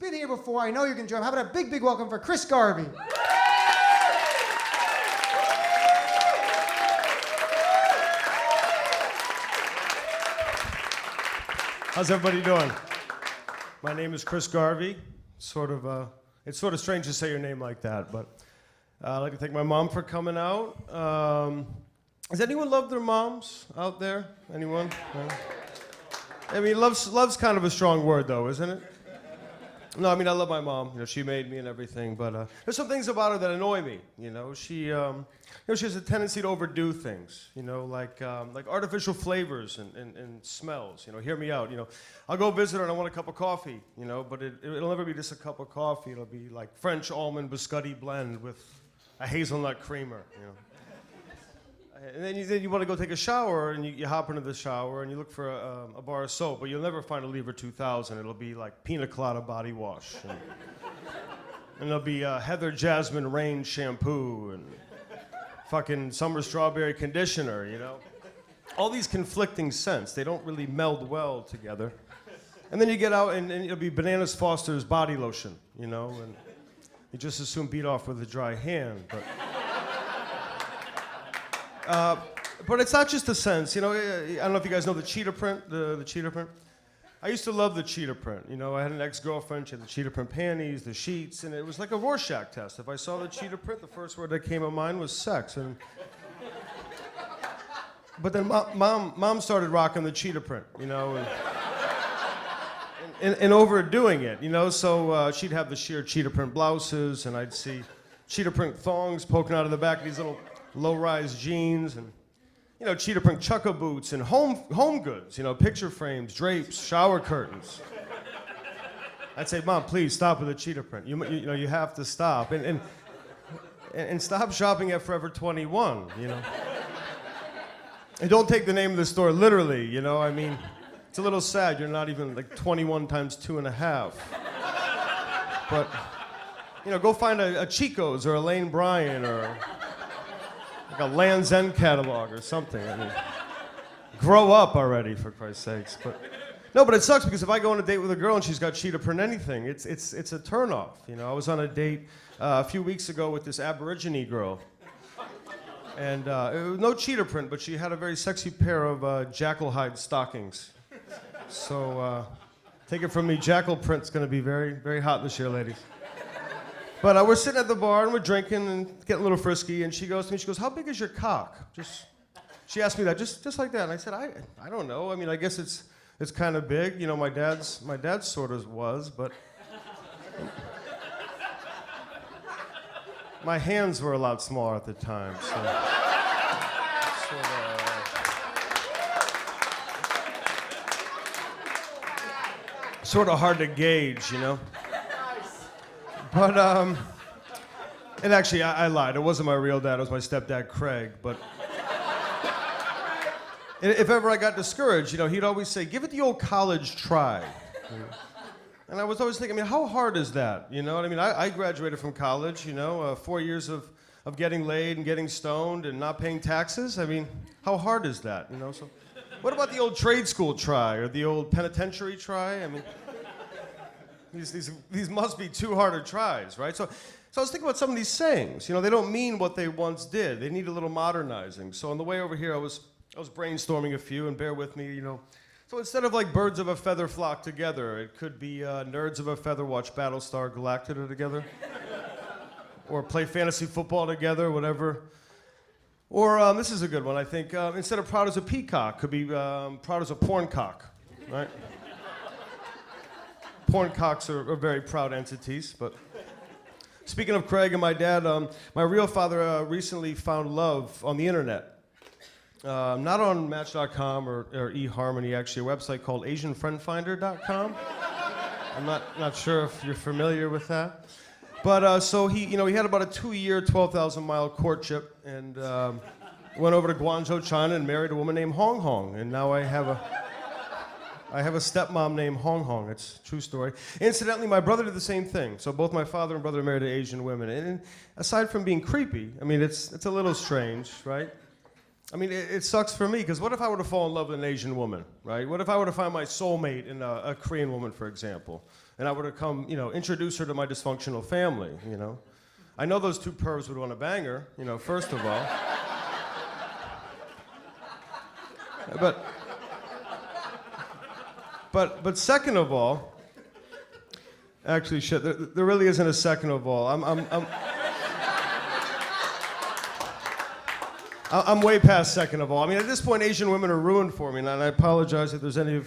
been here before. I know you can enjoy him. How about a big, big welcome for Chris Garvey? How's everybody doing? My name is Chris Garvey. It's sort of strange to say your name like that, but I'd like to thank my mom for coming out. Does anyone love their moms out there? Anyone? No? I mean, love's kind of a strong word, though, isn't it? No, I mean, I love my mom. You know, she made me and everything, but there's some things about her that annoy me. You know, she has a tendency to overdo things. You know, like artificial flavors and smells. You know, hear me out. You know, I'll go visit her and I want a cup of coffee. You know, but it'll never be just a cup of coffee. It'll be like French almond biscotti blend with a hazelnut creamer. You know. And then you want to go take a shower, and you hop into the shower, and you look for a bar of soap, but you'll never find a Lever 2000. It'll be like Pina Colada body wash. And there'll be Heather Jasmine Rain shampoo, and fucking Summer Strawberry conditioner, you know? All these conflicting scents. They don't really meld well together. And then you get out, and it'll be Bananas Foster's body lotion, you know? And you just as soon beat off with a dry hand, but... But it's not just the scents, you know. I don't know if you guys know the cheetah print, the cheetah print. I used to love the cheetah print. You know, I had an ex-girlfriend, she had the cheetah print panties, the sheets, and it was like a Rorschach test. If I saw the cheetah print, the first word that came to mind was sex. But then mom started rocking the cheetah print, you know, and overdoing it, you know. So she'd have the sheer cheetah print blouses, and I'd see cheetah print thongs poking out of the back of these little low-rise jeans, and you know, cheetah print chukka boots and home goods, you know, picture frames, drapes, shower curtains. I'd say, Mom, please stop with the cheetah print. You know, you have to stop and stop shopping at Forever 21. You know, and don't take the name of the store literally. You know, I mean, it's a little sad. You're not even like 21 times 2.5. But you know, go find a Chico's or a Lane Bryant or like a Land's End catalog or something. I mean, grow up already, for Christ's sakes. But it sucks because if I go on a date with a girl and she's got cheetah print anything, it's a turnoff. You know, I was on a date a few weeks ago with this Aborigine girl, and it was no cheetah print, but she had a very sexy pair of jackal hide stockings. So take it from me, jackal print's going to be very, very hot this year, ladies. But we're sitting at the bar and we're drinking and getting a little frisky, and she goes to me, she goes, "How big is your cock?" She asked me that just like that, and I said, I don't know. I mean, I guess it's kind of big. You know, my dad's sort of was, but my hands were a lot smaller at the time, so sort of hard to gauge, you know. But, and actually, I lied. It wasn't my real dad. It was my stepdad, Craig. But if ever I got discouraged, you know, he'd always say, "Give it the old college try." And I was always thinking, I mean, how hard is that? You know what I mean? I graduated from college, you know, 4 years of getting laid and getting stoned and not paying taxes. I mean, how hard is that, you know? So what about the old trade school try or the old penitentiary try? I mean... These must be too harder tries, right? So I was thinking about some of these sayings. You know, they don't mean what they once did. They need a little modernizing. So on the way over here, I was brainstorming a few, and bear with me, you know. So instead of like birds of a feather flock together, it could be nerds of a feather watch Battlestar Galactica together, or play fantasy football together, whatever. Or this is a good one, I think. Instead of proud as a peacock, could be proud as a porn cock, right? Porn cocks are very proud entities, but speaking of Craig and my dad, my real father recently found love on the internet. Not on Match.com or eHarmony, actually, a website called AsianFriendFinder.com. I'm not sure if you're familiar with that. But so he had about a 2-year, 12,000-mile courtship, and went over to Guangzhou, China, and married a woman named Hong Hong, and now I have a stepmom named Hong Hong. It's a true story. Incidentally, my brother did the same thing. So both my father and brother married Asian women. And aside from being creepy, I mean, it's a little strange, right? I mean, it sucks for me, because what if I were to fall in love with an Asian woman, right? What if I were to find my soulmate in a Korean woman, for example? and I would have come, introduce her to my dysfunctional family, I know those two pervs would want to bang her, first of all. But second of all, actually, shit, there really isn't a second of all. I'm way past second of all. I mean, at this point, Asian women are ruined for me, and I apologize if there's any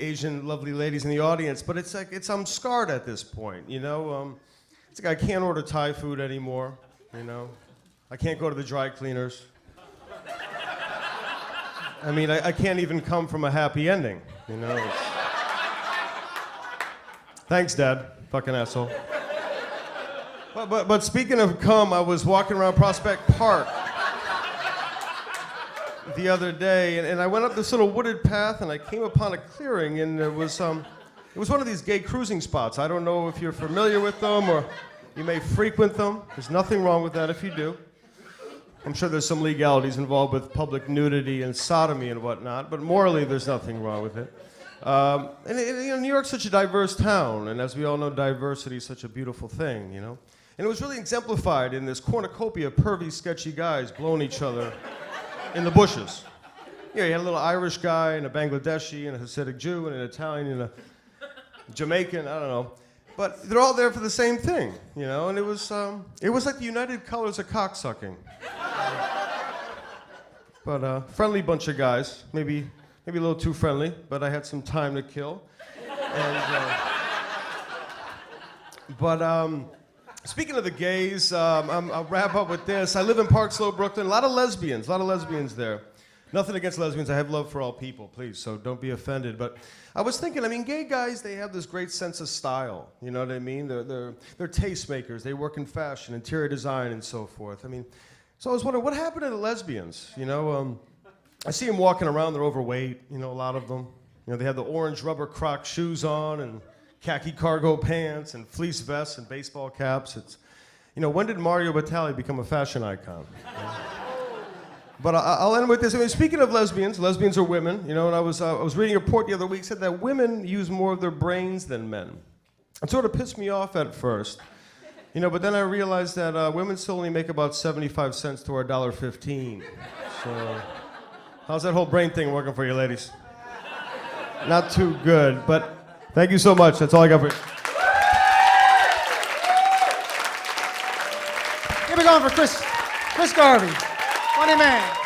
Asian lovely ladies in the audience, but I'm scarred at this point, It's like I can't order Thai food anymore, I can't go to the dry cleaners. I mean, I can't even come from a happy ending, Thanks, Dad, fucking asshole. But speaking of cum, I was walking around Prospect Park the other day, and I went up this little wooded path, and I came upon a clearing, and it was one of these gay cruising spots. I don't know if you're familiar with them, or you may frequent them. There's nothing wrong with that if you do. I'm sure there's some legalities involved with public nudity and sodomy and whatnot, but morally there's nothing wrong with it. New York's such a diverse town, and as we all know, diversity is such a beautiful thing, And it was really exemplified in this cornucopia of pervy, sketchy guys blowing each other in the bushes. Yeah, you had a little Irish guy, and a Bangladeshi, and a Hasidic Jew, and an Italian, and a Jamaican, I don't know. But they're all there for the same thing, and it was like the United Colors of cocksucking. But friendly bunch of guys, maybe a little too friendly, but I had some time to kill. And, speaking of the gays, I'll wrap up with this. I live in Park Slope, Brooklyn. A lot of lesbians there. Nothing against lesbians. I have love for all people, please, so don't be offended. But I was thinking, gay guys, they have this great sense of style. You know what I mean? They're tastemakers. They work in fashion, interior design, and so forth. So I was wondering, what happened to the lesbians? I see them walking around. They're overweight, a lot of them. They have the orange rubber Croc shoes on, and khaki cargo pants, and fleece vests, and baseball caps. When did Mario Batali become a fashion icon? But I'll end with this. Speaking of lesbians are women, and I was reading a report the other week said that women use more of their brains than men. It sort of pissed me off at first, but then I realized that women still only make about 75 cents to our $1.15. So, how's that whole brain thing working for you, ladies? Not too good, but thank you so much. That's all I got for you. Keep it going for Chris Garvey. Funny man.